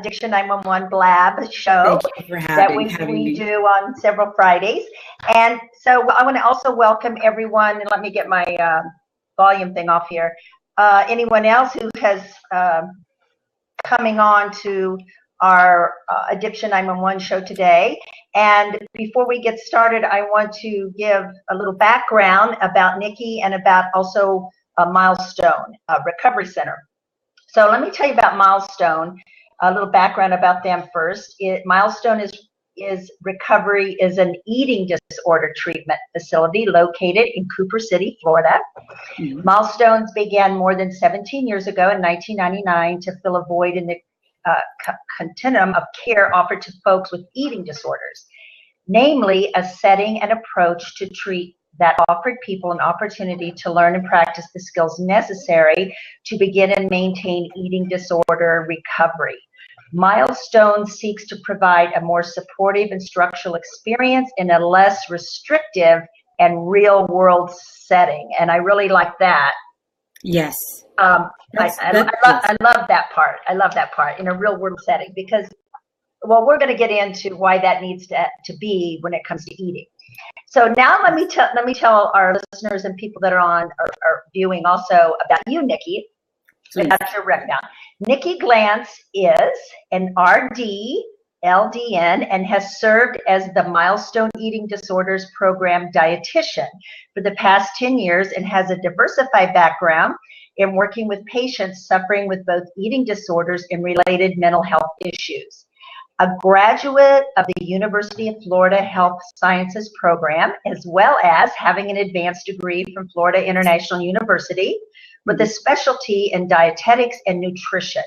Addiction 911 Blab show that we do on several Fridays. And so I want to also welcome everyone, and let me get my volume thing off here. Anyone else who has coming on to our Addiction 911 show today. And before we get started, I want to give a little background about Nikki and about also Milestone Recovery Center. So let me tell you about Milestone, a little background about them first. Milestone is an eating disorder treatment facility located in Cooper City, Florida. Mm-hmm. Milestones began more than 17 years ago in 1999 to fill a void in the continuum of care offered to folks with eating disorders, namely a setting and approach to treat that offered people an opportunity to learn and practice the skills necessary to begin and maintain eating disorder recovery. Milestone seeks to provide a more supportive and structural experience in a less restrictive and real-world setting, and I really like that. Yes. I love that part. I love that part in a real-world setting because, well, we're going to get into why that needs to be when it comes to eating. So now let me tell our listeners and people that are viewing also about you, Nikki. That's your rec now. Nikki Glantz is an RD, LDN, and has served as the Milestone Eating Disorders Program dietitian for the past 10 years and has a diversified background in working with patients suffering with both eating disorders and related mental health issues. A graduate of the University of Florida Health Sciences program, as well as having an advanced degree from Florida International University with a specialty in dietetics and nutrition.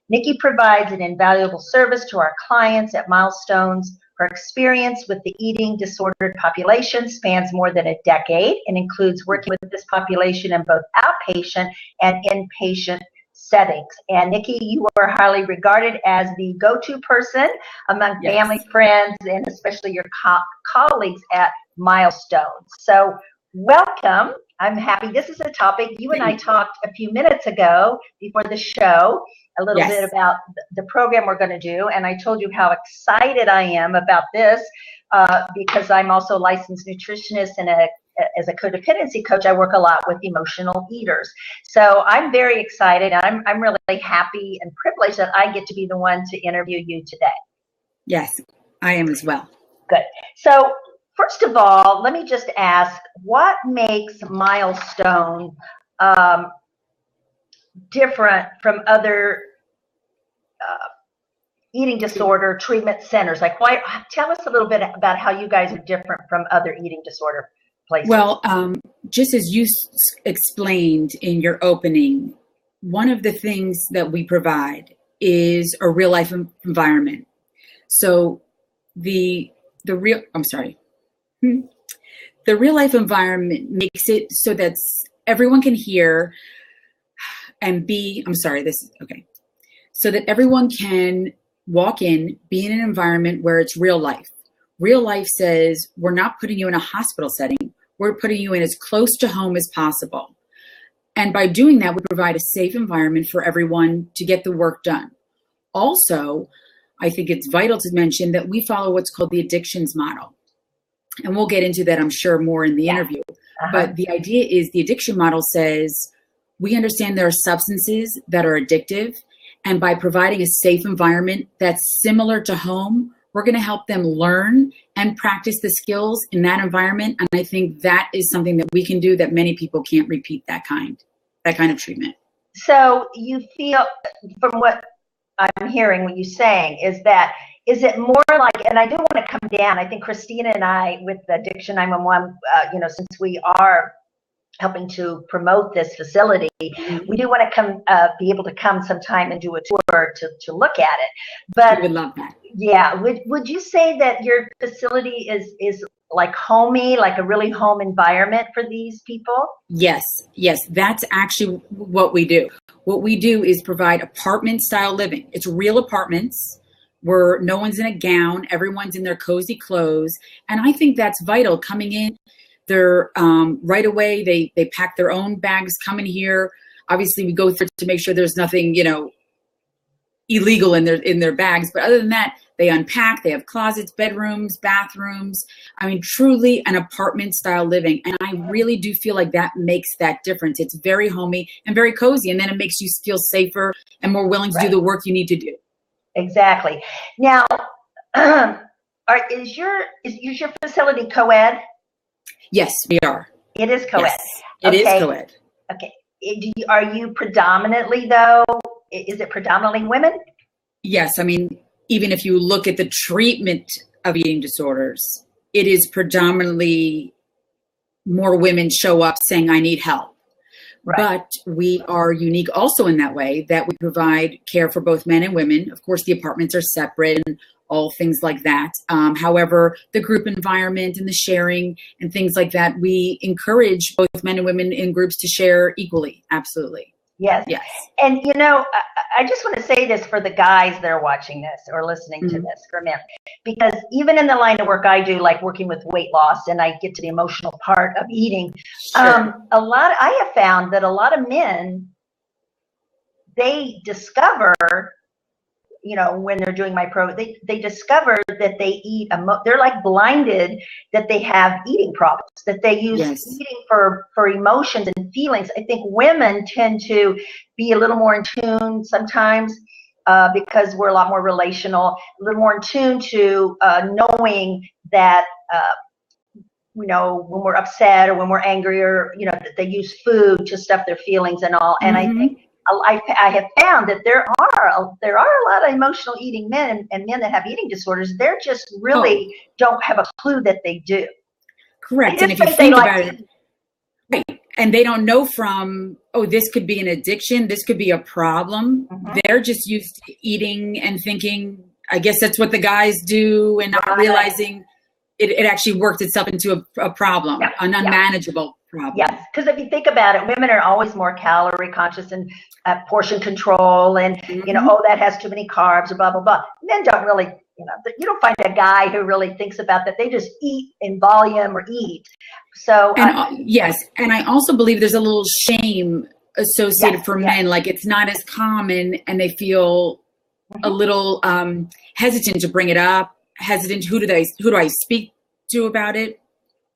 Nikki provides an invaluable service to our clients at Milestones. Her experience with the eating disordered population spans more than a decade and includes working with this population in both outpatient and inpatient settings. And Nikki, you are highly regarded as the go-to person among family, friends, and especially your colleagues at Milestones. So welcome. I'm happy. This is a topic you and I talked a few minutes ago before the show, a little bit about the program we're going to do. And I told you how excited I am about this because I'm also a licensed nutritionist and as a codependency coach, I work a lot with emotional eaters. So I'm very excited. I'm really happy and privileged that I get to be the one to interview you today. Yes, I am as well. Good. So first of all, let me just ask, what makes Milestone different from other eating disorder treatment centers? Like, why? Tell us a little bit about how you guys are different from other eating disorder places. Well, just as you explained in your opening, one of the things that we provide is a real life environment. So the real life environment makes it so that everyone can hear and so that everyone can walk in, be in an environment where it's real life. Real life says we're not putting you in a hospital setting. We're putting you in as close to home as possible. And by doing that, we provide a safe environment for everyone to get the work done. Also, I think it's vital to mention that we follow what's called the addictions model. And we'll get into that, I'm sure, more in the interview. But the idea is the addiction model says we understand there are substances that are addictive. And by providing a safe environment that's similar to home, we're going to help them learn and practice the skills in that environment. And I think that is something that we can do that many people can't repeat that kind of treatment. So you feel, from what I'm hearing, what you're saying, is it more like, and I do want to come down, I think Christina and I with Addiction 911, since we are helping to promote this facility, we do want to come, be able to come sometime and do a tour to look at it. But I would love that. Yeah, would you say that your facility is like homey, like a really home environment for these people? Yes, that's actually what we do. What we do is provide apartment style living. It's real apartments where no one's in a gown, everyone's in their cozy clothes. And I think that's vital. Coming in, they're right away, they pack their own bags, come in here. Obviously, we go through to make sure there's nothing, illegal in their bags. But other than that, they unpack, they have closets, bedrooms, bathrooms. I mean, truly an apartment style living. And I really do feel like that makes that difference. It's very homey and very cozy. And then it makes you feel safer and more willing to do the work you need to do. Exactly. Now, is your facility co-ed? Yes, we are. It is co-ed. Yes, it is co-ed. Okay. Are you predominantly, though, is it predominantly women? Yes. I mean, even if you look at the treatment of eating disorders, it is predominantly more women show up saying, I need help. Right. But we are unique also in that way that we provide care for both men and women. Of course, the apartments are separate and all things like that. However, the group environment and the sharing and things like that, we encourage both men and women in groups to share equally. Absolutely. Yes. Yes. And, you know, I just want to say this for the guys that are watching this or listening to this for men, because even in the line of work I do, like working with weight loss, and I get to the emotional part of eating, I have found that a lot of men, they discover, you know, when they're doing my they discover that they eat, they're like blinded that they have eating problems, that they use eating for emotions and feelings. I think women tend to be a little more in tune sometimes because we're a lot more relational, a little more in tune to knowing that, you know, when we're upset or when we're angry or, you know, that they use food to stuff their feelings and all. And I think I have found that there are a lot of emotional eating men and men that have eating disorders. They're just really don't have a clue that they do. Correct. And if you think about it, right, and they don't know from, this could be an addiction, this could be a problem. They're just used to eating and thinking, I guess that's what the guys do, and not realizing it actually worked itself into a problem, an unmanageable problem. Yes, because if you think about it, women are always more calorie conscious and portion control, and you know, that has too many carbs, or blah blah blah. Men don't really, you know, you don't find a guy who really thinks about that. They just eat in volume or eat. So yes, and I also believe there's a little shame associated for men, like it's not as common, and they feel a little hesitant to bring it up. Hesitant, who do I speak to about it?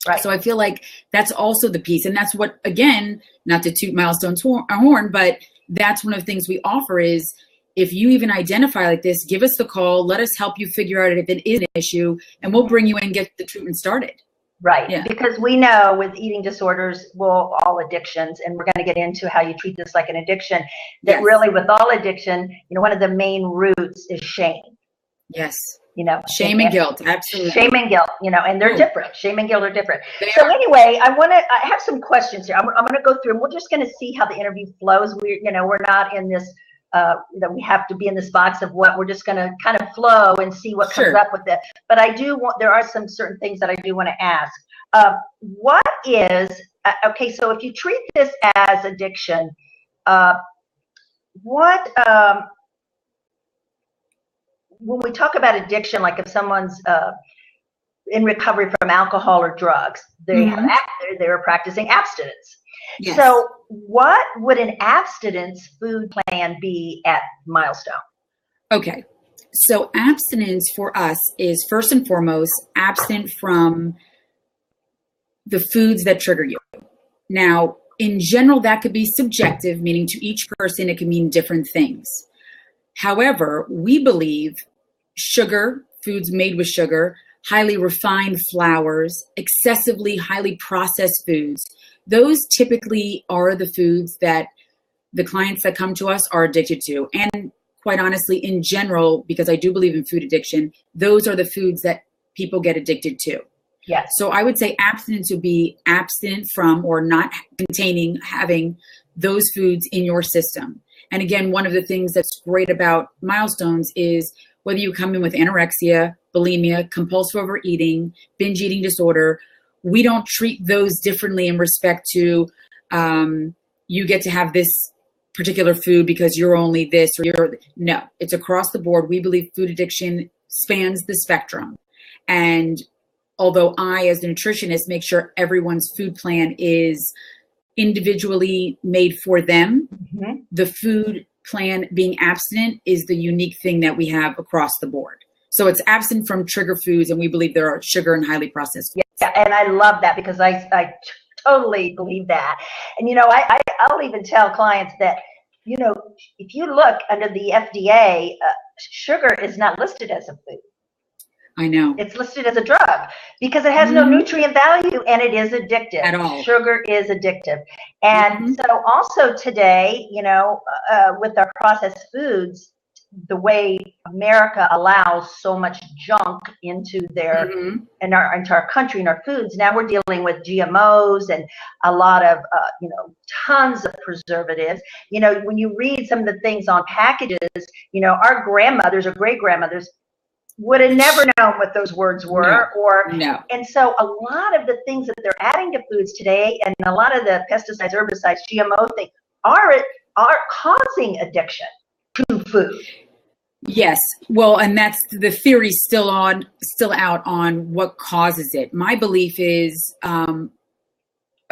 Right. So I feel like that's also the piece, and that's what, again, not to toot Milestones horn, but that's one of the things we offer is, if you even identify like this, give us the call, let us help you figure out if it is an issue, and we'll bring you in and get the treatment started. Right. Yeah. Because we know with eating disorders, well, all addictions, and we're going to get into how you treat this like an addiction, that really with all addiction, you know, one of the main roots is shame. Yes. You know, shame and guilt. Absolutely. Shame and guilt, you know, and they're different. Shame and guilt are different. Anyway, I have some questions here. I'm going to go through, and we're just going to see how the interview flows. We're not in this, that we have to be in this box of what. We're just going to kind of flow and see what comes up with it. But there are some certain things that I do want to ask. What is, so if you treat this as addiction, when we talk about addiction, like if someone's in recovery from alcohol or drugs, they're practicing abstinence. Yes. So what would an abstinence food plan be at Milestone? Okay. So abstinence for us is first and foremost abstinent from the foods that trigger you. Now, in general, that could be subjective, meaning to each person, it can mean different things. However, we believe sugar, foods made with sugar, highly refined flours, excessively highly processed foods, those typically are the foods that the clients that come to us are addicted to. And quite honestly, in general, because I do believe in food addiction, those are the foods that people get addicted to. Yes. So I would say abstinence would be abstinent from or not having those foods in your system. And again, one of the things that's great about Milestones is whether you come in with anorexia, bulimia, compulsive overeating, binge eating disorder, we don't treat those differently in respect to you get to have this particular food because you're only this or no, it's across the board. We believe food addiction spans the spectrum. And although I, as a nutritionist, make sure everyone's food plan is individually made for them, the food plan being abstinent is the unique thing that we have across the board. So it's absent from trigger foods, and we believe there are sugar and highly processed foods. Yeah, and I love that because I totally believe that. And, I'll even tell clients that, if you look under the FDA, sugar is not listed as a food. I know. It's listed as a drug because it has no nutrient value and it is addictive. At all. Sugar is addictive. And so also today, with our processed foods, the way America allows so much junk into their into our country and our foods, now we're dealing with GMOs and a lot of tons of preservatives. When you read some of the things on packages, our grandmothers or great grandmothers would have never known what those words were. And so a lot of the things that they're adding to foods today, and a lot of the pesticides, herbicides, GMO things are causing addiction to food. Yes. Well, and that's the theory still out on what causes it. My belief is a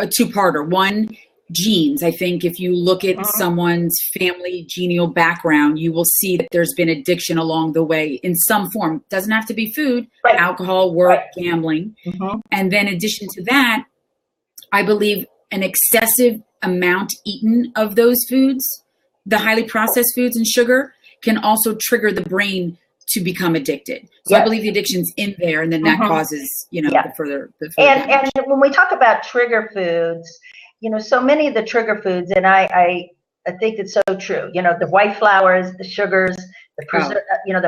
two-parter. One, genes. I think if you look at someone's family genial background, you will see that there's been addiction along the way in some form. It doesn't have to be food, alcohol, work, gambling. And then in addition to that, I believe an excessive amount eaten of those foods, the highly processed foods and sugar, can also trigger the brain to become addicted. So I believe the addiction's in there, and then that causes, the further and when we talk about trigger foods, so many of the trigger foods, and I think it's so true. The white flours, the sugars, the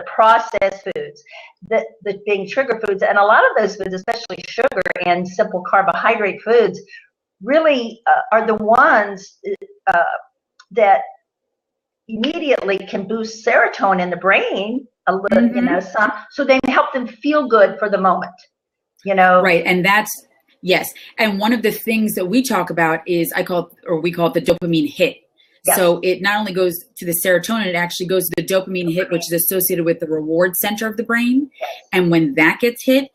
processed foods, the being trigger foods, and a lot of those foods, especially sugar and simple carbohydrate foods, really are the ones that immediately can boost serotonin in the brain a little, so they help them feel good for the moment. Right, and that's. Yes. And one of the things that we talk about is we call it the dopamine hit. Yes. So it not only goes to the serotonin, it actually goes to the dopamine hit, which is associated with the reward center of the brain. Yes. And when that gets hit,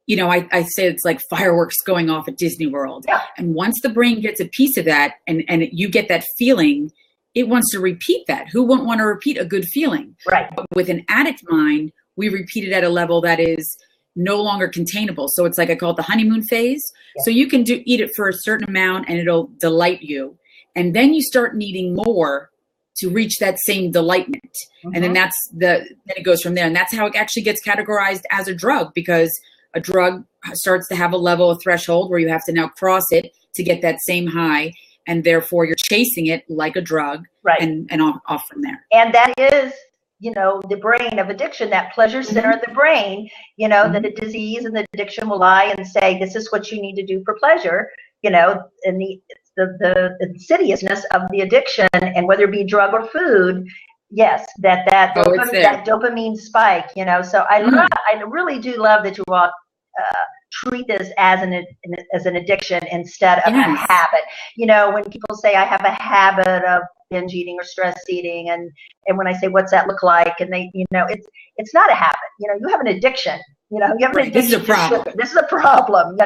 I say it's like fireworks going off at Disney World. Yeah. And once the brain gets a piece of that and you get that feeling, it wants to repeat that. Who wouldn't want to repeat a good feeling? Right. But with an addict mind, we repeat it at a level that is no longer containable. So it's like I call it the honeymoon phase. Yeah. So you can eat it for a certain amount and it'll delight you. And then you start needing more to reach that same delightment. And then then it goes from there. And that's how it actually gets categorized as a drug, because a drug starts to have a level of threshold where you have to now cross it to get that same high. And therefore you're chasing it like a drug, and off from there. And that is, the brain of addiction, that pleasure center of the brain, that the disease and the addiction will lie and say, this is what you need to do for pleasure, and the insidiousness of the addiction, and whether it be drug or food, that dopamine spike, so I really do love that you all treat this as an addiction instead of a habit. When people say I have a habit of binge eating or stress eating, and when I say what's that look like, and they, it's not a habit. You have an addiction. You have an addiction. This is a problem. This is a problem.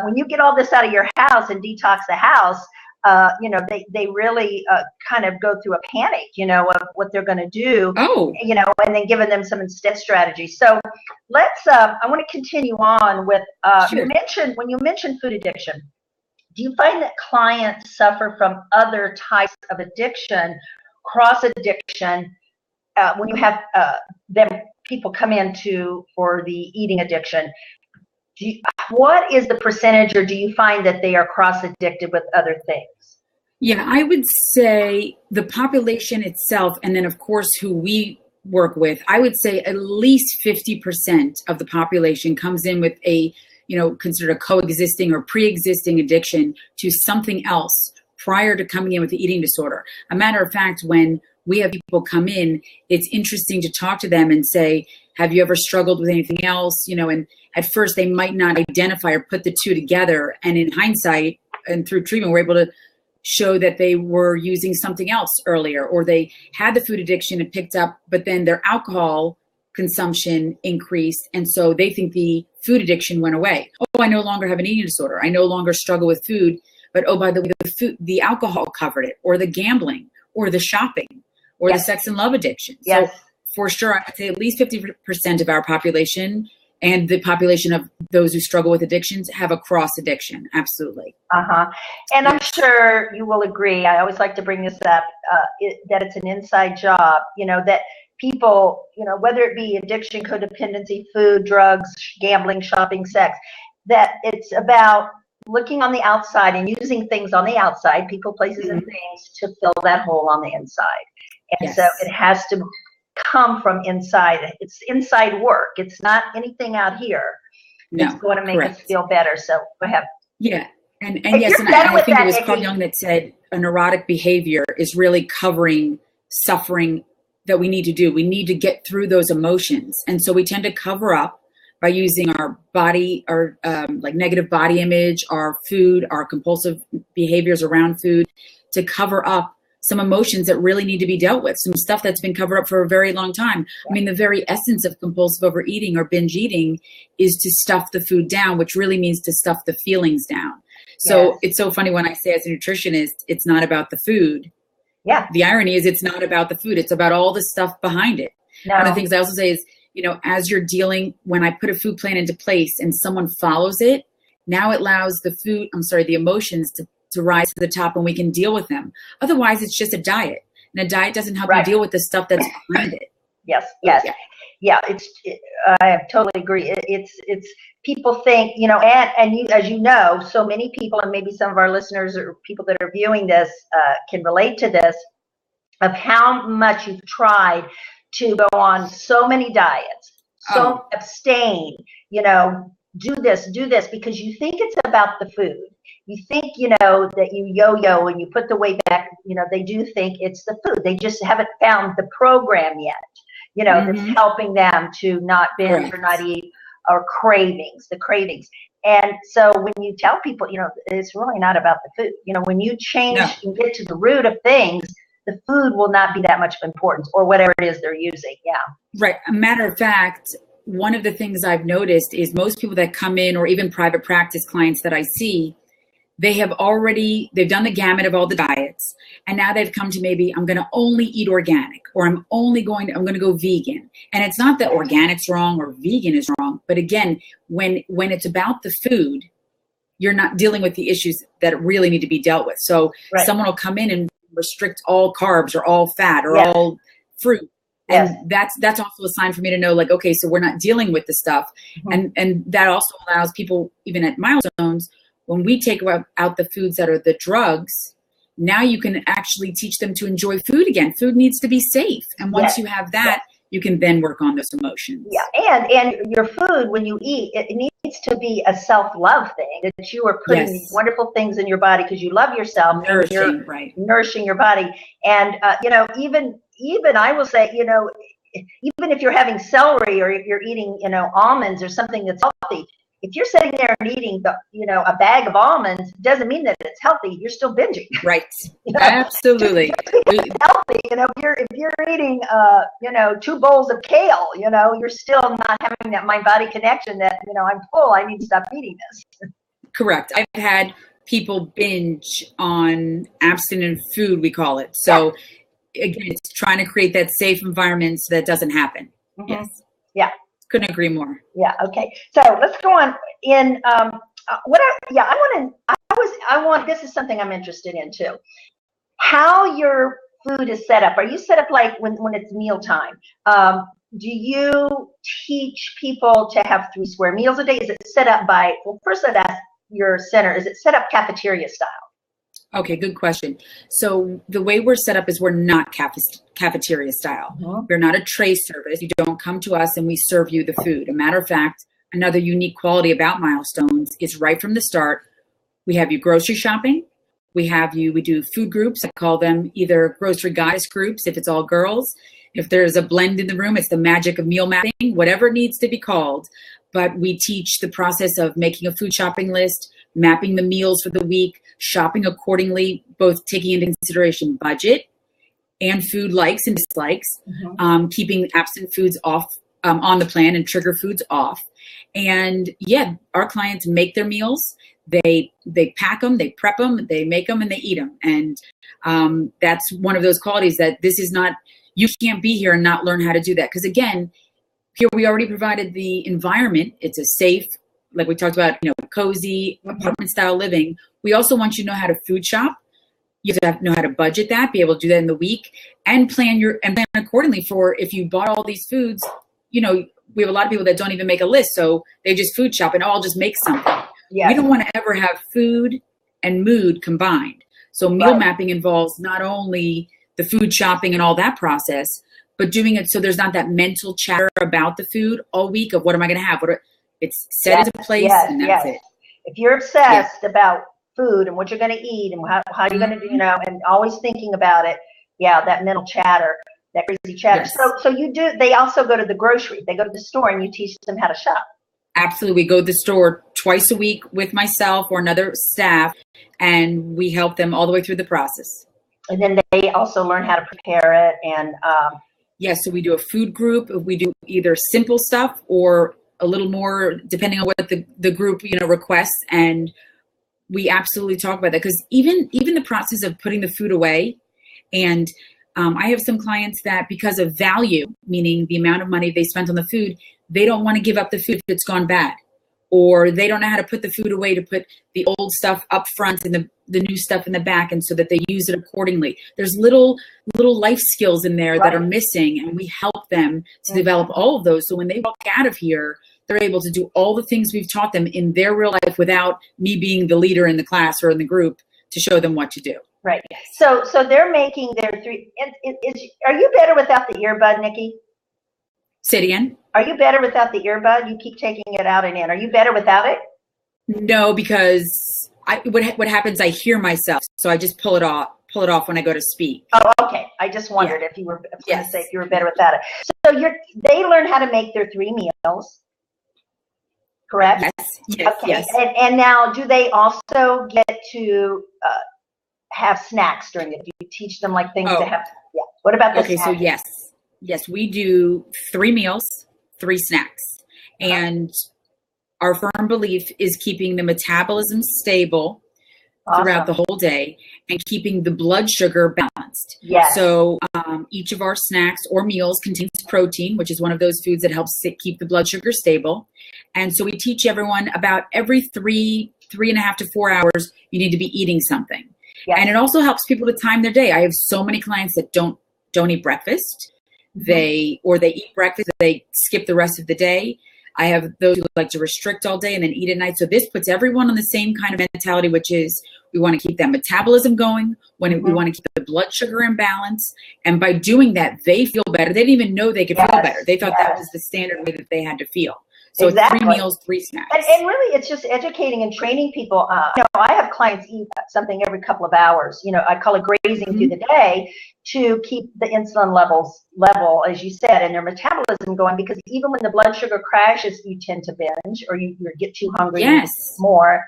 When you get all this out of your house and detox the house, they really kind of go through a panic, of what they're going to do. And then giving them some instead strategies. So let's. I want to continue on with. When you mentioned food addiction, do you find that clients suffer from other types of addiction, cross addiction, when you have people come in for the eating addiction? What is the percentage, or do you find that they are cross addicted with other things? Yeah, I would say the population itself, and then of course who we work with, I would say at least 50% of the population comes in with a considered a coexisting or pre-existing addiction to something else prior to coming in with the eating disorder. A matter of fact, when we have people come in, it's interesting to talk to them and say, have you ever struggled with anything else? And at first they might not identify or put the two together. And in hindsight and through treatment, we're able to show that they were using something else earlier, or they had the food addiction and picked up, but then their alcohol consumption increased. And so they think the food addiction went away. Oh, I no longer have an eating disorder. I no longer struggle with food, but oh, by the way, the alcohol covered it, or the gambling, or the shopping. or Yes. the sex and love addiction. Yes. So for sure, I would say at least 50% of our population and the population of those who struggle with addictions have a cross addiction. Absolutely. And I'm sure you will agree. I always like to bring this up, that it's an inside job, that people, whether it be addiction, codependency, food, drugs, gambling, shopping, sex, that it's about looking on the outside and using things on the outside, people, places, and things to fill that hole on the inside. And so it has to come from inside. It's inside work. It's not anything out here. It's going to make us feel better. So go ahead. Yeah. And yes, and I think it was Carl Jung that said a neurotic behavior is really covering suffering that we need to do. We need to get through those emotions. And so we tend to cover up by using our body, our like negative body image, our food, our compulsive behaviors around food to cover up some emotions that really need to be dealt with, some stuff that's been covered up for a very long time. I mean, the very essence of compulsive overeating or binge eating is to stuff the food down, which really means to stuff the feelings down. So it's so funny when I say as a nutritionist, it's not about the food. Yeah. The irony is it's not about the food. It's about all the stuff behind it. One of the things I also say is, as you're dealing, when I put a food plan into place and someone follows it, now it allows the emotions to rise to the top and we can deal with them. Otherwise, it's just a diet. And a diet doesn't help you deal with the stuff that's behind it. Yes. I totally agree. It's people think, and you, as you know, so many people, and maybe some of our listeners or people that are viewing this can relate to this, of how much you've tried to go on so many diets, abstain, do this because you think it's about the food. You think, that you yo-yo and you put the weight back, they do think it's the food. They just haven't found the program yet, that's helping them to not binge or not eat, or the cravings. And so when you tell people, it's really not about the food. When you change and get to the root of things, the food will not be that much of importance, or whatever it is they're using. Yeah. Right. A matter of fact, one of the things I've noticed is most people that come in, or even private practice clients that I see, they've done the gamut of all the diets. And now they've come to maybe I'm going to only eat organic, or I'm going to go vegan. And it's not that organic's wrong or vegan is wrong. But again, when it's about the food, you're not dealing with the issues that really need to be dealt with. So someone will come in and restrict all carbs or all fat or all fruit. And that's also a sign for me to know, like, okay, so we're not dealing with the stuff. And that also allows people, even at Milestones, when we take out the foods that are the drugs, now you can actually teach them to enjoy food again. Food needs to be safe. And once you have that, you can then work on those emotions. Yeah, and your food, when you eat, it needs to be a self-love thing, that you are putting these wonderful things in your body because you love yourself. Nourishing your body. And, even I will say, even if you're having celery or if you're eating, almonds or something that's healthy, if you're sitting there and eating a bag of almonds, doesn't mean that it's healthy. You're still binging. Right. Absolutely. Healthy. If you're eating 2 bowls of kale, you're still not having that mind-body connection that, I'm full, I need to stop eating this. Correct. I've had people binge on abstinent food, we call it. So again, it's trying to create that safe environment so that doesn't happen. Yes. Yeah. Couldn't agree more. Yeah. Okay. So let's go on in, this is something I'm interested in too. How your food is set up. Are you set up like when it's mealtime? Do you teach people to have 3 square meals a day? Is it set up by, first I'd ask your center, is it set up cafeteria style? Okay, good question. So the way we're set up is we're not cafeteria style. We're not a tray service. You don't come to us and we serve you the food. A matter of fact, another unique quality about Milestones is right from the start, we have you grocery shopping. We do food groups. I call them either grocery goddess groups if it's all girls. If there's a blend in the room, it's the magic of meal mapping, whatever it needs to be called. But we teach the process of making a food shopping list, mapping the meals for the week, shopping accordingly, both taking into consideration budget and food likes and dislikes, keeping absent foods off on the plan and trigger foods off. And yeah, our clients make their meals. They pack them, they prep them, they make them, and they eat them. And that's one of those qualities that this is not, you can't be here and not learn how to do that. Because again, here we already provided the environment. It's a safe, like we talked about, cozy apartment style living. We also want you to know how to food shop. You have to know how to budget that, be able to do that in the week, and plan accordingly for if you bought all these foods. We have a lot of people that don't even make a list, so they just food shop and I'll just make something. Yes. We don't want to ever have food and mood combined. So meal mapping involves not only the food shopping and all that process, but doing it so there's not that mental chatter about the food all week of what am I going to have? It's set into place and that's it. If you're obsessed about food and what you're going to eat and how you're going to do, and always thinking about it, that mental chatter, that crazy chatter. Yes. So they also go to the grocery. They go to the store and you teach them how to shop. Absolutely. We go to the store twice a week with myself or another staff, and we help them all the way through the process. And then they also learn how to prepare it. And yes, so we do a food group. We do either simple stuff or a little more, depending on what the group requests. And we absolutely talk about that, because even the process of putting the food away, and I have some clients that because of value, meaning the amount of money they spent on the food, they don't want to give up the food if it's gone bad, or they don't know how to put the food away to put the old stuff up front and the new stuff in the back, and so that they use it accordingly. There's little life skills in there that are missing, and we help them to develop all of those. So when they walk out of here, they're able to do all the things we've taught them in their real life without me being the leader in the class or in the group to show them what to do. Right. So they're making their three. Are you better without the earbud, Nikki? Say it again. Are you better without the earbud? You keep taking it out and in. Are you better without it? No, because what happens, I hear myself, so I just pull it off when I go to speak. Oh, okay. I just wondered if you were going to say if you were better without it. So they learn how to make their 3 meals, correct? Yes. Okay. Yes. And now, do they also get to have snacks during it? Do you teach them like things to have? Yeah. What about the snacks? So yes, we do 3 meals, 3 snacks, and our firm belief is keeping the metabolism stable throughout the whole day and keeping the blood sugar balanced. Yes. So each of our snacks or meals contains protein, which is one of those foods that helps keep the blood sugar stable. And so we teach everyone about every 3.5 to 4 hours, you need to be eating something. Yes. And it also helps people to time their day. I have so many clients that don't eat breakfast. They eat breakfast, they skip the rest of the day. I have those who like to restrict all day and then eat at night. So this puts everyone on the same kind of mentality, which is we want to keep that metabolism going. We want to keep the blood sugar in balance. And by doing that, they feel better. They didn't even know they could feel better. They thought that was the standard way that they had to feel. So exactly. 3 meals, 3 snacks. And really, it's just educating and training people. I have clients eat something every couple of hours. I call it grazing through the day to keep the insulin level, as you said, and their metabolism going. Because even when the blood sugar crashes, you tend to binge or you get too hungry more.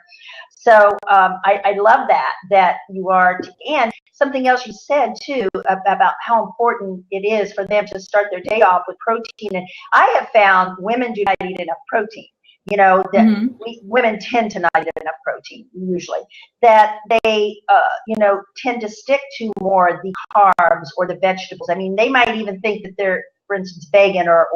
So I love that you are. And something else you said, too, about how important it is for them to start their day off with protein. And I have found women do not eat enough protein. Women tend to not eat enough protein, usually. That they, tend to stick to more the carbs or the vegetables. I mean, they might even think that they're, for instance, vegan or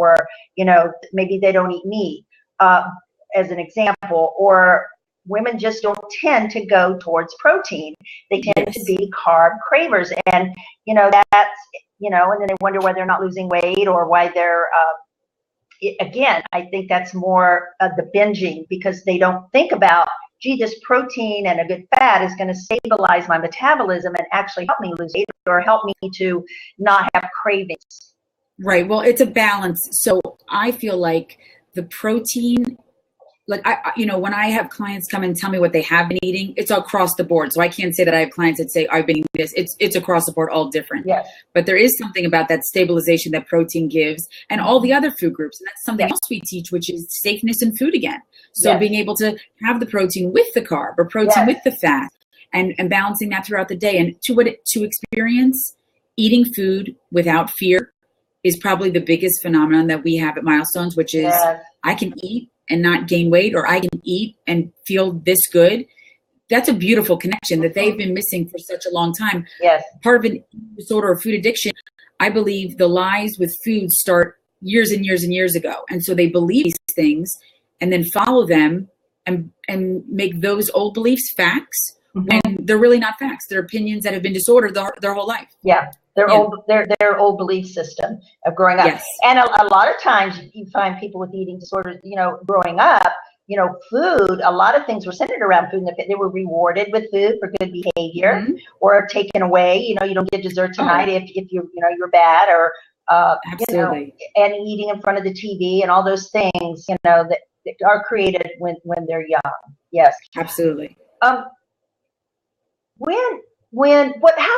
maybe they don't eat meat, as an example, or women just don't tend to go towards protein. They tend to be carb cravers. And, that's, and then they wonder why they're not losing weight or why they're, again, I think that's more of the binging, because they don't think about, gee, this protein and a good fat is going to stabilize my metabolism and actually help me lose weight or help me to not have cravings. Right. Well, it's a balance. So I feel like the protein, like when I have clients come and tell me what they have been eating, it's across the board. So I can't say that I have clients that say I've been eating this. It's across the board, all different. Yes. But there is something about that stabilization that protein gives, and all the other food groups. And that's something else we teach, which is safeness in food again. So being able to have the protein with the carb or protein with the fat, and balancing that throughout the day, and to experience eating food without fear is probably the biggest phenomenon that we have at Milestones, which is Yes. I can eat and not gain weight, or I can eat and feel this good. That's a beautiful connection that they've been missing for such a long time. Yes. Part of an eating disorder or food addiction, I believe the lies with food start years and years and years ago. And so they believe these things and then follow them and make those old beliefs facts when they're really not facts. They're opinions that have been disordered their whole life. Yeah. Their old belief system of growing up. Yes. And a lot of times you find people with eating disorders, growing up, food, a lot of things were centered around food. They were rewarded with food for good behavior or taken away. You don't get dessert tonight if you're bad, or, Absolutely. And eating in front of the TV and all those things, that are created when they're young. Yes. Absolutely. How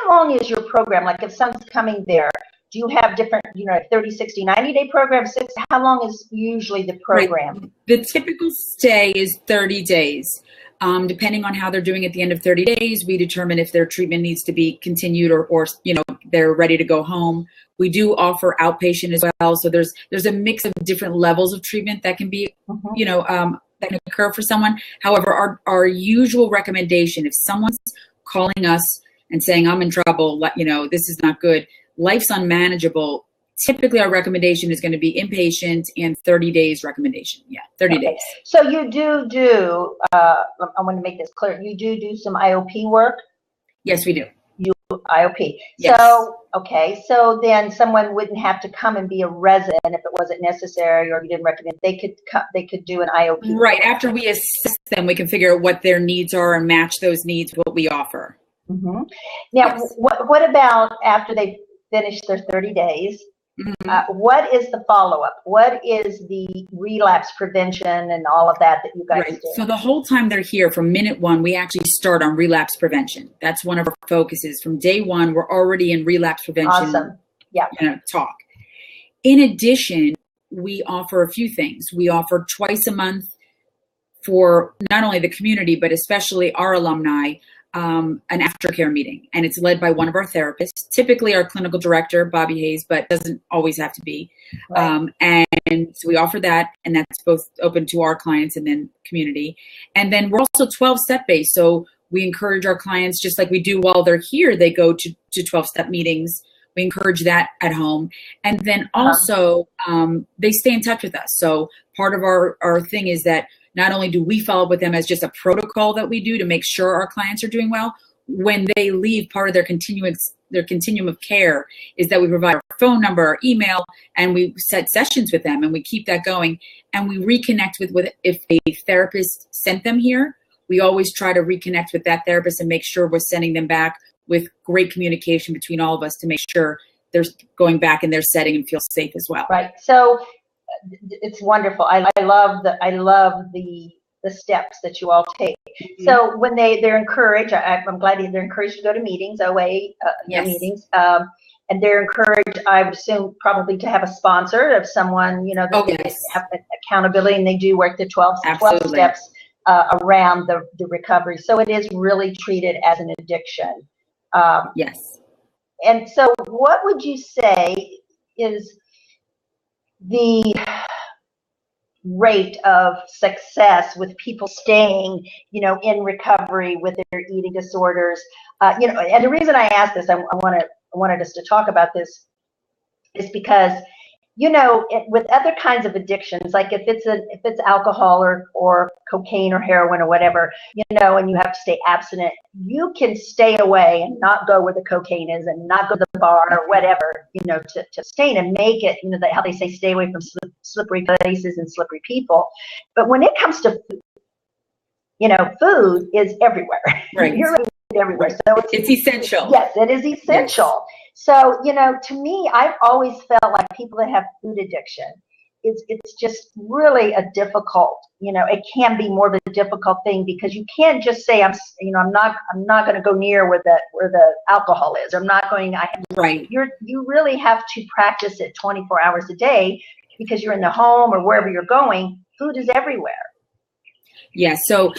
long is your program? Like if someone's coming there, do you have different, 30, 60, 90-day programs? How long is usually the program? Right. The typical stay is 30 days. Depending on how they're doing at the end of 30 days, we determine if their treatment needs to be continued or they're ready to go home. We do offer outpatient as well. So there's a mix of different levels of treatment that can be, that can occur for someone. However, our usual recommendation, if someone's calling us and saying, I'm in trouble, this is not good, life's unmanageable, typically our recommendation is going to be inpatient and 30 days recommendation. Yeah, 30 days. So you do, I want to make this clear, you do some IOP work? Yes, we do. IOP. Yes. So then someone wouldn't have to come and be a resident if it wasn't necessary or you didn't recommend. They could do an IOP. Right. After we assess them, we can figure out what their needs are and match those needs with what we offer. Now, yes. What about after they finish their 30 days? What is the follow-up? What is the relapse prevention and all of that you guys do? So the whole time they're here, from minute one, we actually start on relapse prevention. That's one of our focuses. From day one, we're already in relapse prevention. Awesome. Yeah. Talk. In addition, we offer a few things. We offer twice a month for not only the community, but especially our alumni, an aftercare meeting, and it's led by one of our therapists, typically our clinical director, Bobby Hayes, but doesn't always have to be. Right. And so we offer that, and that's both open to our clients and then community. And then we're also 12-step based. So we encourage our clients, just like we do while they're here, they go to 12-step meetings. We encourage that at home. And then also they stay in touch with us. So part of our thing is that not only do we follow up with them as just a protocol that we do to make sure our clients are doing well, when they leave, part of their continuum of care is that we provide our phone number, our email, and we set sessions with them, and we keep that going. And we reconnect with if a therapist sent them here, we always try to reconnect with that therapist and make sure we're sending them back with great communication between all of us to make sure they're going back in their setting and feel safe as well. Right. So it's wonderful. I love the steps that you all take. So when they're encouraged, I'm glad they're encouraged to go to meetings, OA meetings, and they're encouraged, I would assume, probably to have a sponsor of someone, that have accountability, and they do work the 12 steps around the recovery. So it is really treated as an addiction. Yes. And so what would you say is the rate of success with people staying, in recovery with their eating disorders? And the reason I asked this, I wanted us to talk about this, is because, with other kinds of addictions, like if it's alcohol or cocaine or heroin or whatever, and you have to stay abstinent, you can stay away and not go where the cocaine is and not go to the bar or whatever, to abstain and make it, how they say, stay away from slippery places and slippery people. But when it comes to food, food is everywhere. Right. You're everywhere. So it's essential. Yes, it is essential. Yes. So, to me, I've always felt like people that have food addiction, it's just really a difficult, it can be more of a difficult thing, because you can't just say, I'm not going to go near where the alcohol is. Right. You really have to practice it 24 hours a day, because you're in the home or wherever you're going. Food is everywhere. Yeah. So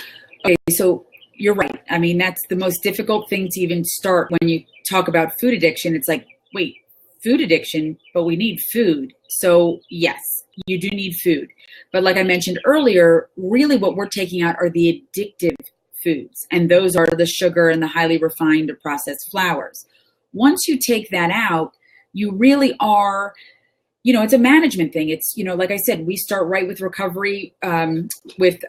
you're right. I mean, that's the most difficult thing to even start when you talk about food addiction. It's like, wait, food addiction, but we need food. So yes, you do need food. But like I mentioned earlier, really what we're taking out are the addictive foods. And those are the sugar and the highly refined or processed flours. Once you take that out, you really are, it's a management thing. It's, like I said, we start right with recovery, with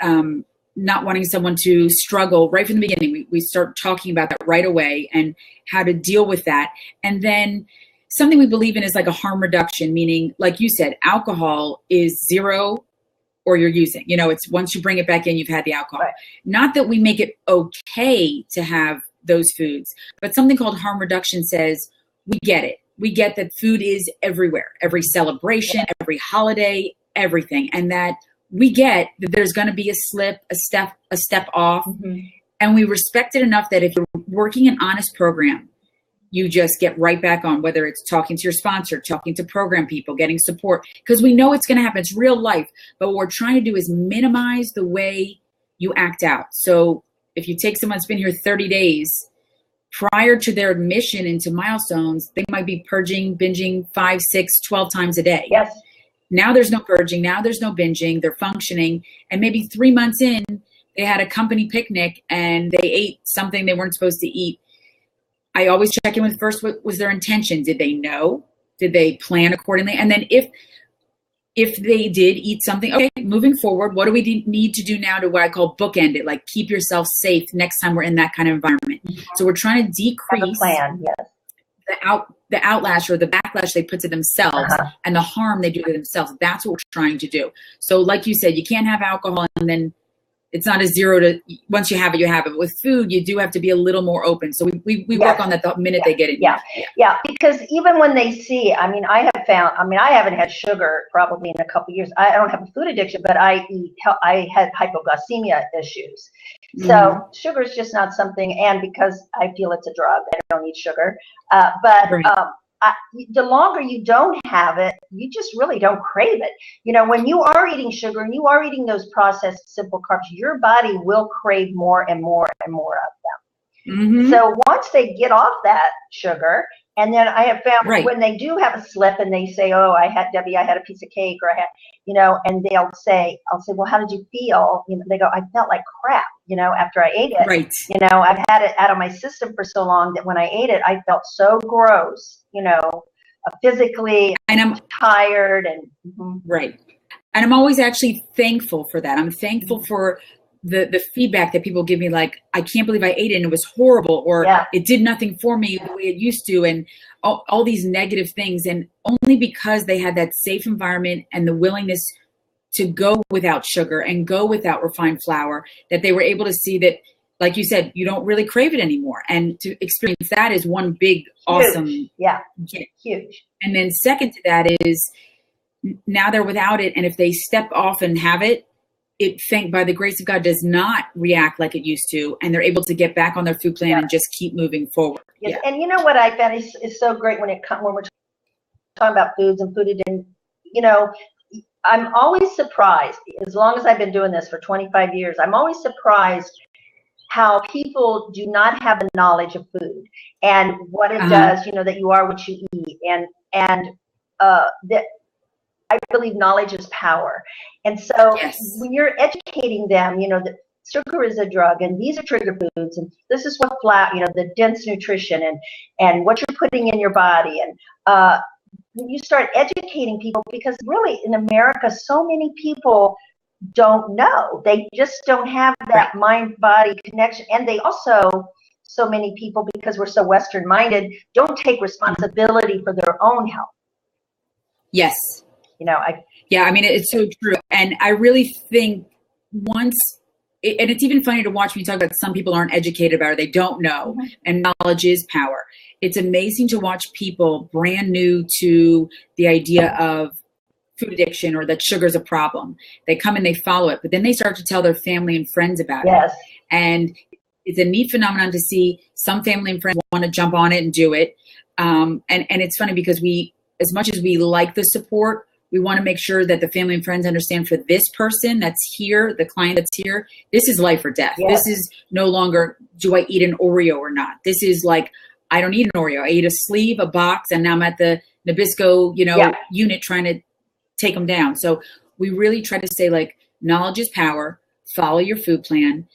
not wanting someone to struggle right from the beginning. We start talking about that right away and how to deal with that. And then something we believe in is like a harm reduction, meaning, like you said, alcohol is zero or you're using. It's once you bring it back in, you've had the alcohol. Right. Not that we make it okay to have those foods, but something called harm reduction says we get it. We get that food is everywhere, every celebration, every holiday, everything. And that we get that there's going to be a slip, a step off. Mm-hmm. And we respect it enough that if you're working an honest program, you just get right back on, whether it's talking to your sponsor, talking to program people, getting support, because we know it's going to happen. It's real life. But what we're trying to do is minimize the way you act out. So if you take someone that's been here 30 days, prior to their admission into Milestones, they might be purging, binging 5, 6, 12 times a day. Yes. Now there's no purging. Now there's no binging. They're functioning. And maybe 3 months in, they had a company picnic and they ate something they weren't supposed to eat. I always check in with first, what was their intention? Did they know? Did they plan accordingly? And then if they did eat something, okay, moving forward, what do we need to do now to what I call bookend it? Like keep yourself safe next time we're in that kind of environment. Mm-hmm. So we're trying to decrease the outlash or the backlash they put to themselves and the harm they do to themselves. That's what we're trying to do. So like you said, you can't have alcohol and then it's not a zero to, once you have it, you have it. But with food, you do have to be a little more open. So we work on that the minute they get it. Yeah. Because even when they see, I haven't had sugar probably in a couple of years. I don't have a food addiction, but I had hypoglycemia issues. So sugar is just not something, and because I feel it's a drug, I don't eat sugar. The longer you don't have it, you just really don't crave it. When you are eating sugar and you are eating those processed simple carbs, your body will crave more and more and more of them. Mm-hmm. So once they get off that sugar, and then I have found when they do have a slip and they say, oh, I had a piece of cake, or I had, and I'll say, well, how did you feel? They go, I felt like crap, after I ate it. Right. I've had it out of my system for so long that when I ate it, I felt so gross, physically, and I'm tired and right. And I'm always actually thankful for that. I'm thankful for the feedback that people give me, like, I can't believe I ate it and it was horrible, or it did nothing for me the way it used to, and all these negative things. And only because they had that safe environment and the willingness to go without sugar and go without refined flour, that they were able to see that, like you said, you don't really crave it anymore. And to experience that is one big, awesome gift. Huge. And then second to that is now they're without it. And if they step off and have it, by the grace of God, does not react like it used to, and they're able to get back on their food plan and just keep moving forward. Yes. And what I found is so great when we're talking about foods and food addiction. I'm always surprised, as long as I've been doing this for 25 years, I'm always surprised how people do not have the knowledge of food and what it does, that you are what you eat, and that I believe knowledge is power. And so when you're educating them, that sugar is a drug and these are trigger foods and this is what the dense nutrition and what you're putting in your body. And when you start educating people, because really in America, so many people don't know. They just don't have that mind-body connection. And they also, so many people, because we're so Western-minded, don't take responsibility for their own health. Yes. It's so true. And I really think and it's even funny to watch when you talk about some people aren't educated about it, they don't know, and knowledge is power. It's amazing to watch people brand new to the idea of food addiction or that sugar is a problem. They come and they follow it, but then they start to tell their family and friends about it. And it's a neat phenomenon to see some family and friends want to jump on it and do it. And it's funny because as much as we like the support, we want to make sure that the family and friends understand for this person that's here, the client that's here, this is life or death. This is no longer, do I eat an Oreo or not? This is like, I don't eat an Oreo. I eat a sleeve, a box, and now I'm at the Nabisco, unit trying to take them down. So we really try to say, like, knowledge is power, follow your food plan.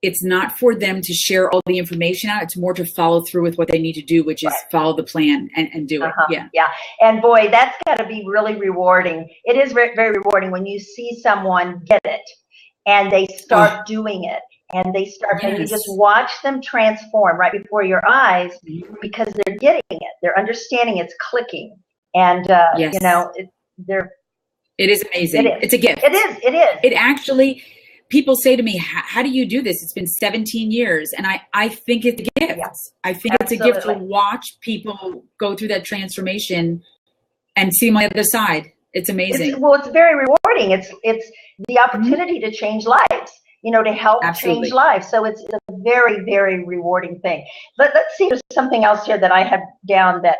It's not for them to share all the information out. It's more to follow through with what they need to do, which is follow the plan and do it. Yeah. And boy, that's got to be really rewarding. It is very, very rewarding when you see someone get it and they start doing it, and they start, and you just watch them transform right before your eyes, because they're getting it. They're understanding, it's clicking. And, it is amazing. It's a gift. It is. It actually, people say to me, how do you do this? It's been 17 years. And I think it's a gift. Yeah. I think it's a gift to watch people go through that transformation and see them on the other side. It's amazing. It's very rewarding. It's the opportunity to change lives, to help change lives. So it's a very, very rewarding thing. But let's see, there's something else here that I had down that,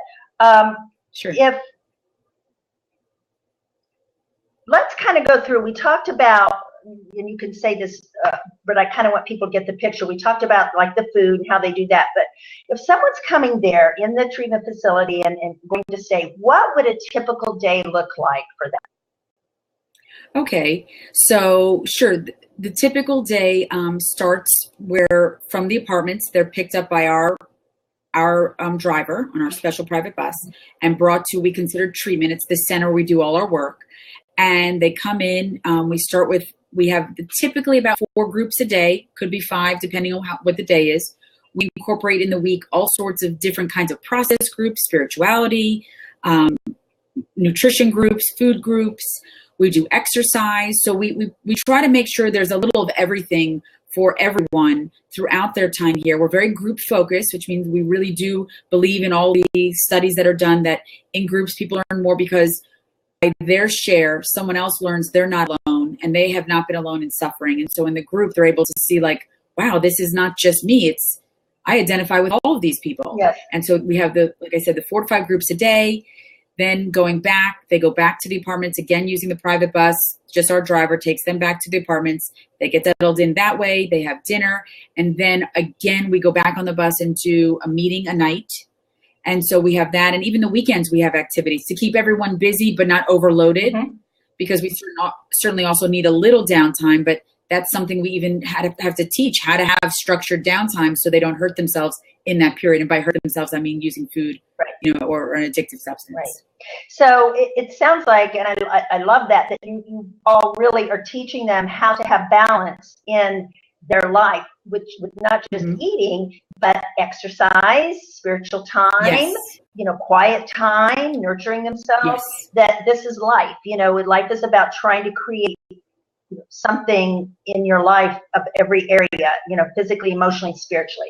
let's kind of go through, we talked about, and you can say this, but I kind of want people to get the picture. We talked about like the food and how they do that. But if someone's coming there in the treatment facility and going to stay, what would a typical day look like for them? Okay, so sure. The typical day starts where from the apartments, they're picked up by our driver on our special private bus and brought to, we consider treatment. It's the center where we do all our work. And they come in, we have typically about 4 groups a day, could be 5, depending on what the day is. We incorporate in the week all sorts of different kinds of process groups, spirituality, nutrition groups, food groups. We do exercise. So we try to make sure there's a little of everything for everyone throughout their time here. We're very group focused, which means we really do believe in all the studies that are done that in groups people learn more, because by their share, someone else learns they're not alone and they have not been alone in suffering. And so in the group, they're able to see, like, wow, this is not just me. I identify with all of these people. Yes. And so we have like I said, the 4 to 5 groups a day. Then they go back to the apartments, again, using the private bus. Just our driver takes them back to the apartments. They get settled in that way. They have dinner. And then again, we go back on the bus and do a meeting a night. And so we have that. And even the weekends, we have activities to keep everyone busy, but not overloaded, because we certainly also need a little downtime. But that's something we even have to teach, how to have structured downtime so they don't hurt themselves in that period. And by hurt themselves, I mean using food, or an addictive substance. Right. So it sounds like, and I love that you all really are teaching them how to have balance in their life, with not just eating, but exercise, spiritual time, quiet time, nurturing themselves. That this is life. Life is about trying to create something in your life of every area, physically, emotionally, spiritually.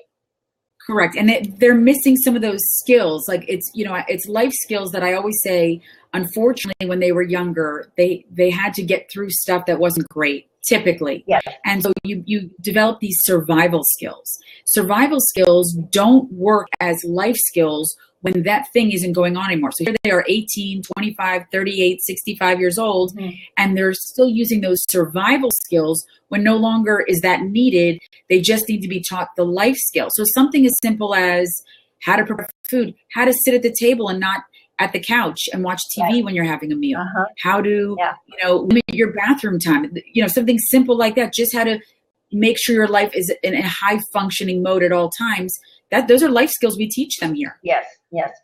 Correct. And they're missing some of those skills. Like it's life skills that I always say, unfortunately, when they were younger, they had to get through stuff that wasn't great, typically. Yes. And so you develop these survival skills. Survival skills don't work as life skills when that thing isn't going on anymore. So here they are 18, 25, 38, 65 years old, and they're still using those survival skills when no longer is that needed. They just need to be taught the life skills. So something as simple as how to prepare food, how to sit at the table and not at the couch and watch TV when you're having a meal, how to, limit your bathroom time, something simple like that, just how to make sure your life is in a high functioning mode at all times. Those are life skills we teach them here. Yes.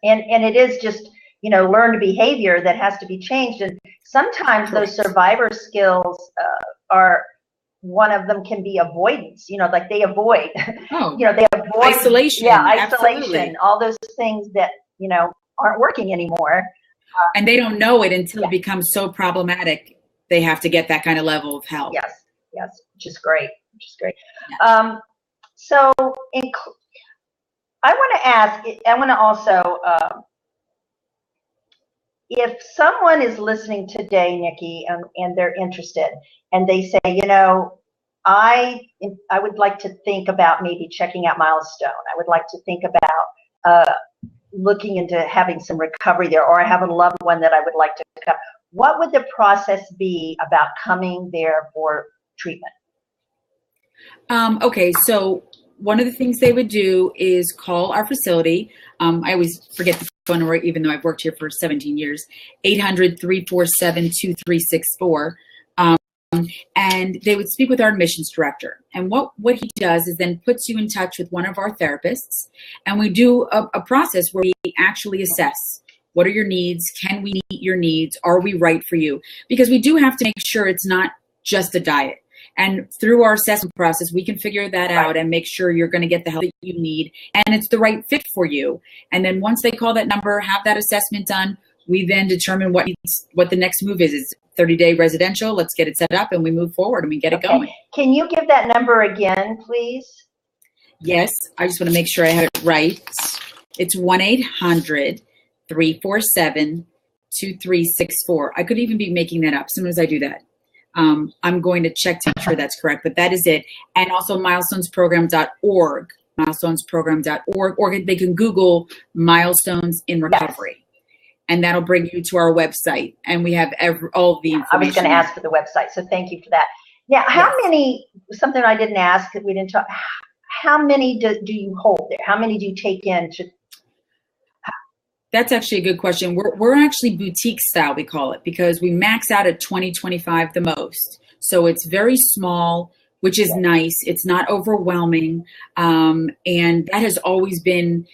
And it is just, learned behavior that has to be changed. And sometimes those survivor skills are, one of them can be avoidance, like they avoid, they avoid isolation. Yeah, isolation, absolutely. All those things that, aren't working anymore. And they don't know it until it becomes so problematic. They have to get that kind of level of help. Yes, which is great. Yeah. So I want to also, if someone is listening today, Nikki, and they're interested, and they say, I would like to think about maybe checking out Milestone. I would like to think about looking into having some recovery there, or I have a loved one that I would like to come. What would the process be about coming there for treatment? Okay, so one of the things they would do is call our facility. I always forget the phone number, even though I've worked here for 17 years, 800-347-2364. And they would speak with our admissions director. And what he does is then puts you in touch with one of our therapists. And we do a process where we actually assess, what are your needs? Can we meet your needs? Are we right for you? Because we do have to make sure it's not just a diet. And through our assessment process, we can figure that out and make sure you're going to get the help that you need and it's the right fit for you. And then once they call that number, have that assessment done, we then determine what the next move is. Is 30-day residential? Let's get it set up and we move forward and we get it going. Can you give that number again, please? Yes, I just want to make sure I have it right. It's 1-800-347-2364. I could even be making that up. Sometimes I do that. I'm going to check to make sure that's correct, but that is it. And also milestonesprogram.org, milestonesprogram.org, or they can Google Milestones in Recovery. Yes. And that'll bring you to our website. And we have all the information. I was going to ask for the website, so thank you for that. Now, how many, something I didn't ask that we didn't talk, how many do you hold there? How many do you take in? That's actually a good question. We're actually boutique style, we call it, because we max out at 20, 25 the most. So it's very small, which is nice. It's not overwhelming. And that has always been,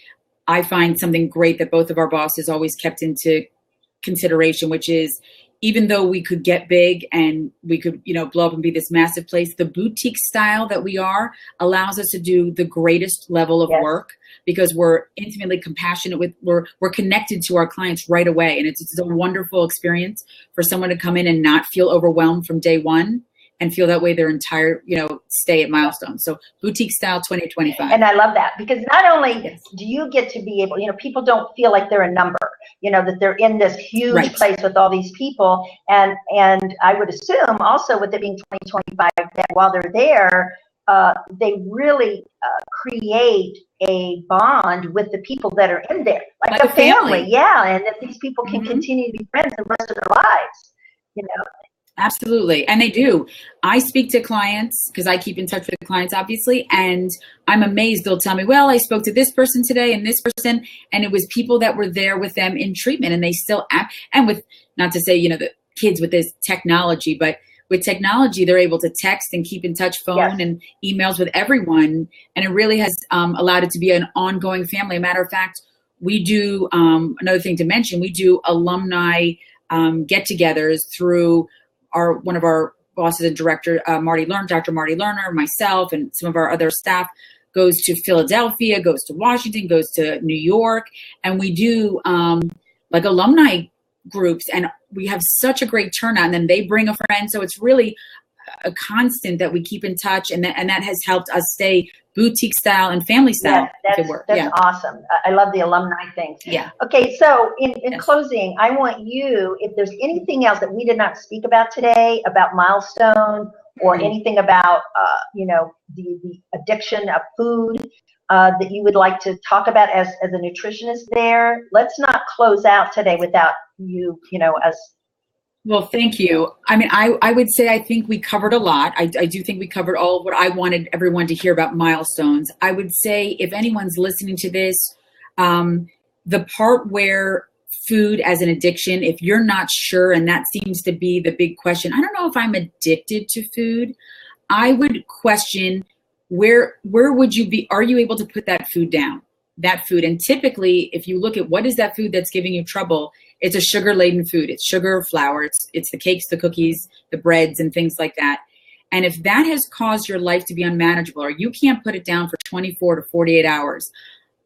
I find, something great that both of our bosses always kept into consideration, which is, even though we could get big and we could, blow up and be this massive place, the boutique style that we are allows us to do the greatest level of work because we're intimately compassionate we're connected to our clients right away. And it's a wonderful experience for someone to come in and not feel overwhelmed from day one and feel that way their entire, stay at Milestones. So boutique style 2025. And I love that because not only do you get to be able, people don't feel like they're a number, that they're in this huge place with all these people. And I would assume also with it being 2025, that while they're there, they really create a bond with the people that are in there, like a family. Yeah. And that these people can continue to be friends the rest of their lives, Absolutely. And they do. I speak to clients because I keep in touch with clients, obviously, and I'm amazed. They'll tell me, well, I spoke to this person today and this person, and it was people that were there with them in treatment and they still act. And with, not to say, the kids with this technology, but with technology, they're able to text and keep in touch phone and emails with everyone. And it really has allowed it to be an ongoing family. A matter of fact, we do, another thing to mention, we do alumni get-togethers through one of our bosses and director, Dr. Marty Lerner, myself, and some of our other staff goes to Philadelphia, goes to Washington, goes to New York, and we do like alumni groups, and we have such a great turnout. And then they bring a friend, so it's really a constant that we keep in touch, and that has helped us stay boutique style and family style. That's awesome. I love the alumni thing. Yeah. Okay, so in closing, I want you, if there's anything else that we did not speak about today about Milestone or anything about the addiction of food that you would like to talk about as a nutritionist there, let's not close out today without you, as. Well, thank you. I mean, I would say I think we covered a lot. I do think we covered all of what I wanted everyone to hear about Milestones. I would say if anyone's listening to this, the part where food as an addiction, if you're not sure, and that seems to be the big question, I don't know if I'm addicted to food. I would question where would you be? Are you able to put that food down? That food. And typically, if you look at what is that food that's giving you trouble, it's a sugar-laden food. It's sugar, flour, it's the cakes, the cookies, the breads, and things like that. And if that has caused your life to be unmanageable, or you can't put it down for 24 to 48 hours,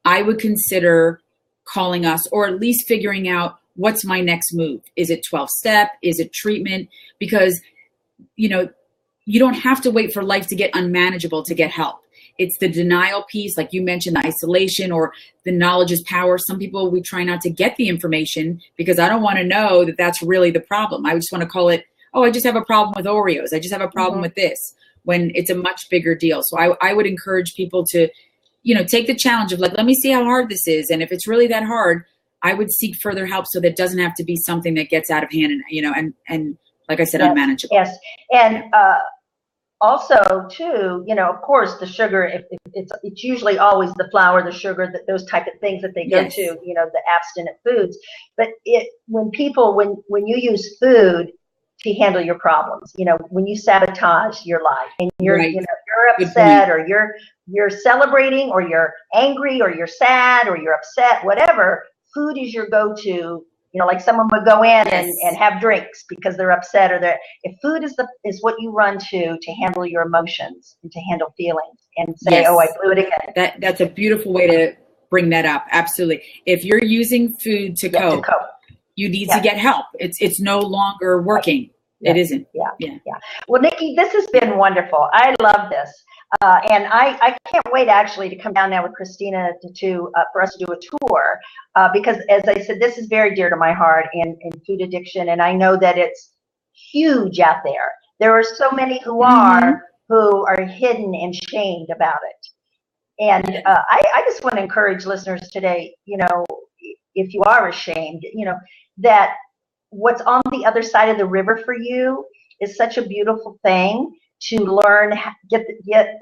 I would consider calling us, or at least figuring out what's my next move. Is it 12-step? Is it treatment? Because, you don't have to wait for life to get unmanageable to get help. It's the denial piece, like you mentioned, the isolation, or the knowledge is power. Some people, we try not to get the information because I don't want to know that that's really the problem. I just want to call it, I just have a problem with Oreos. I just have a problem with this, when it's a much bigger deal. So I would encourage people to, take the challenge of let me see how hard this is. And if it's really that hard, I would seek further help so that it doesn't have to be something that gets out of hand and like I said, unmanageable. Yes. And also too, of course the sugar, if it's usually always the flour, the sugar, those type of things that they go Yes. to, the abstinent foods. But when you use food to handle your problems, when you sabotage your life and you're, Right. You're upset or you're celebrating or you're angry or you're sad or you're upset, whatever, food is your go-to. Like someone would go in and have drinks because they're upset if food is what you run to handle your emotions and to handle feelings and say, Yes. oh, I blew it again. That's a beautiful way to bring that up. Absolutely. If you're using food to cope, you need to get help. It's no longer working. Yeah. It isn't. Yeah. Well, Nikki, this has been wonderful. I love this. And I can't wait actually to come down now with Christina for us to do a tour because, as I said, this is very dear to my heart in food addiction, and I know that it's huge out there. There are so many who are hidden and shamed about it. And I just want to encourage listeners today, if you are ashamed, that what's on the other side of the river for you is such a beautiful thing. To learn, get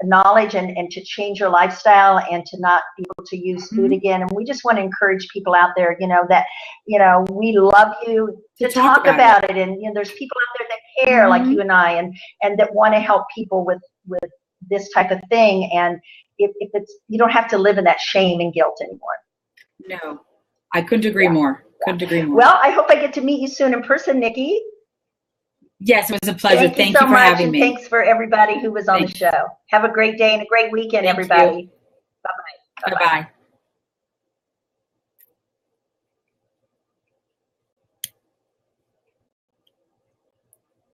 knowledge and to change your lifestyle and to not be able to use food again. And we just want to encourage people out there, that, we love you to talk about it. And, there's people out there that care like you and I and that want to help people with this type of thing. And if it's, you don't have to live in that shame and guilt anymore. No, I couldn't agree more. Couldn't agree more. Well, I hope I get to meet you soon in person, Nikki. Yes, it was a pleasure. Thank you so for much, having me. Thanks for everybody who was on the show. Have a great day and a great weekend, everybody. Bye-bye. Bye-bye.